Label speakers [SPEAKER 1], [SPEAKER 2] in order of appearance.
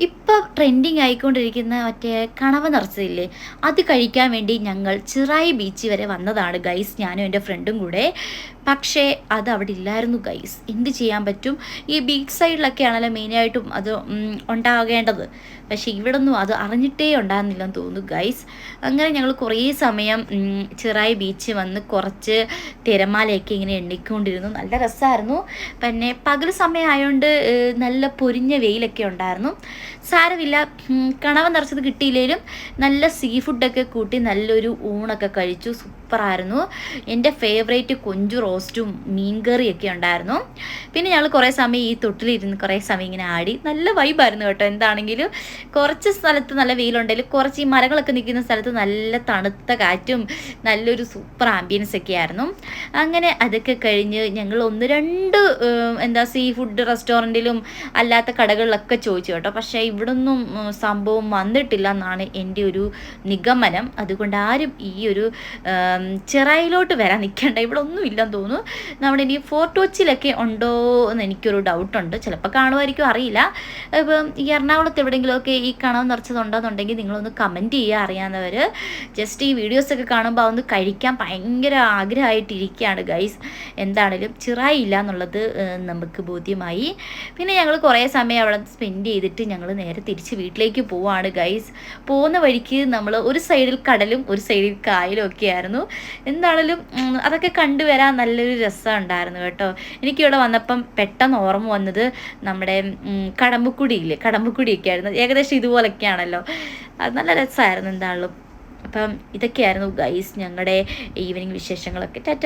[SPEAKER 1] ഇപ്പം ട്രെൻഡിങ് ആയിക്കൊണ്ടിരിക്കുന്ന മറ്റേ കണവ നിറച്ചതില്ലേ, അത് കഴിക്കാൻ വേണ്ടി ഞങ്ങൾ ചിറായി ബീച്ച് വരെ വന്നതാണ് ഗൈസ്, ഞാനും എൻ്റെ ഫ്രണ്ടും കൂടെ. പക്ഷേ അത് അവിടെ ഇല്ലായിരുന്നു ഗൈസ്. എന്ത് ചെയ്യാൻ പറ്റും, ഈ ബീച്ച് സൈഡിലൊക്കെ ആണല്ലോ മെയിനായിട്ടും അത് ഉണ്ടാകേണ്ടത്. പക്ഷേ ഇവിടെ ഒന്നും അത് അറിഞ്ഞിട്ടേ ഉണ്ടാകുന്നില്ലെന്ന് തോന്നുന്നു ഗൈസ്. അങ്ങനെ ഞങ്ങൾ കുറേ സമയം ചിറായി ബീച്ച് വന്ന് കുറച്ച് തിരമാലയൊക്കെ ഇങ്ങനെ എണ്ണിക്കൊണ്ടിരുന്നു. നല്ല രസമായിരുന്നു. പിന്നെ പകൽ സമയം ആയതുകൊണ്ട് നല്ല പൊരിഞ്ഞ വെയിലൊക്കെ ഉണ്ടായിരുന്നു. സാരമില്ല, കണവ നിറച്ചത് കിട്ടിയില്ലെങ്കിലും നല്ല സീ ഫുഡൊക്കെ കൂട്ടി നല്ലൊരു ഊണൊക്കെ കഴിച്ചു. സൂപ്പറായിരുന്നു. എൻ്റെ ഫേവറേറ്റ് കൊഞ്ചു റോസ്റ്റും മീൻകറിയൊക്കെ ഉണ്ടായിരുന്നു. പിന്നെ ഞങ്ങൾ കുറേ സമയം ഈ തൊട്ടിലിരുന്ന് കുറേ സമയം ഇങ്ങനെ ആടി. നല്ല വൈബായിരുന്നു കേട്ടോ. എന്താണെങ്കിലും കുറച്ച് സ്ഥലത്ത് നല്ല വെയിലുണ്ടെങ്കിലും കുറച്ച് ഈ മരങ്ങളൊക്കെ നിൽക്കുന്ന സ്ഥലത്ത് നല്ല തണുത്ത കാറ്റും നല്ലൊരു സൂപ്പർ ആംബിയൻസ് ഒക്കെ ആയിരുന്നു. അങ്ങനെ അതൊക്കെ കഴിഞ്ഞ് ഞങ്ങൾ ഒന്ന് രണ്ട് സീ ഫുഡ് റെസ്റ്റോറൻറ്റിലും അല്ലാത്ത കടകളിലൊക്കെ ചോദിച്ചു കേട്ടോ. പക്ഷേ ഇവിടൊന്നും സംഭവം വന്നിട്ടില്ല എന്നാണ് എൻ്റെ ഒരു നിഗമനം. അതുകൊണ്ട് ആരും ഈ ഒരു ചിറയിലോട്ട് വരാൻ നിൽക്കേണ്ട, ഇവിടെ ഒന്നും ഇല്ലെന്ന് തോന്നുന്നു. നമ്മുടെ ഇനി ഫോർട്ട് കൊച്ചിയിലൊക്കെ ഉണ്ടോ എന്ന് എനിക്കൊരു ഡൗട്ടുണ്ട്. ചിലപ്പോൾ കാണുമായിരിക്കും, അറിയില്ല. ഇപ്പം ഈ എറണാകുളത്ത് എവിടെയെങ്കിലുമൊക്കെ ഈ കണവ് നിറച്ചതുണ്ടോയെന്നുണ്ടെങ്കിൽ നിങ്ങളൊന്ന് കമൻറ്റ് ചെയ്യുക, അറിയാവുന്നവർ. ജസ്റ്റ് ഈ വീഡിയോസൊക്കെ കാണുമ്പോൾ അതൊന്ന് കഴിക്കാൻ ഭയങ്കര ആഗ്രഹമായിട്ടിരിക്കുകയാണ് ഗൈസ്. എന്താണേലും ചിറായി ഇല്ല എന്നുള്ളത് നമുക്ക് ബോധ്യമായി. പിന്നെ ഞങ്ങൾ കുറേ സമയം അവിടെ സ്പെൻഡ് ചെയ്തിട്ട് ഞങ്ങൾ നേരെ തിരിച്ച് വീട്ടിലേക്ക് പോവുകയാണ് ഗൈസ്. പോകുന്ന വഴിക്ക് നമ്മൾ ഒരു സൈഡിൽ കടലും ഒരു സൈഡിൽ കായലും ഒക്കെ ആയിരുന്നു. എന്താണെങ്കിലും അതൊക്കെ കണ്ടുവരാൻ നല്ലൊരു രസം ഉണ്ടായിരുന്നു കേട്ടോ. എനിക്കിവിടെ വന്നപ്പം പെട്ടെന്ന് ഓർമ്മ വന്നത് നമ്മുടെ കടമ്പക്കുടിയൊക്കെ ആയിരുന്നു. ഏകദേശം ഇതുപോലൊക്കെയാണല്ലോ. അത് നല്ല രസമായിരുന്നു എന്താണെങ്കിലും. അപ്പം ഇതൊക്കെയായിരുന്നു ഗൈസ് ഞങ്ങളുടെ ഈവനിങ് വിശേഷങ്ങളൊക്കെ. ടാറ്റ.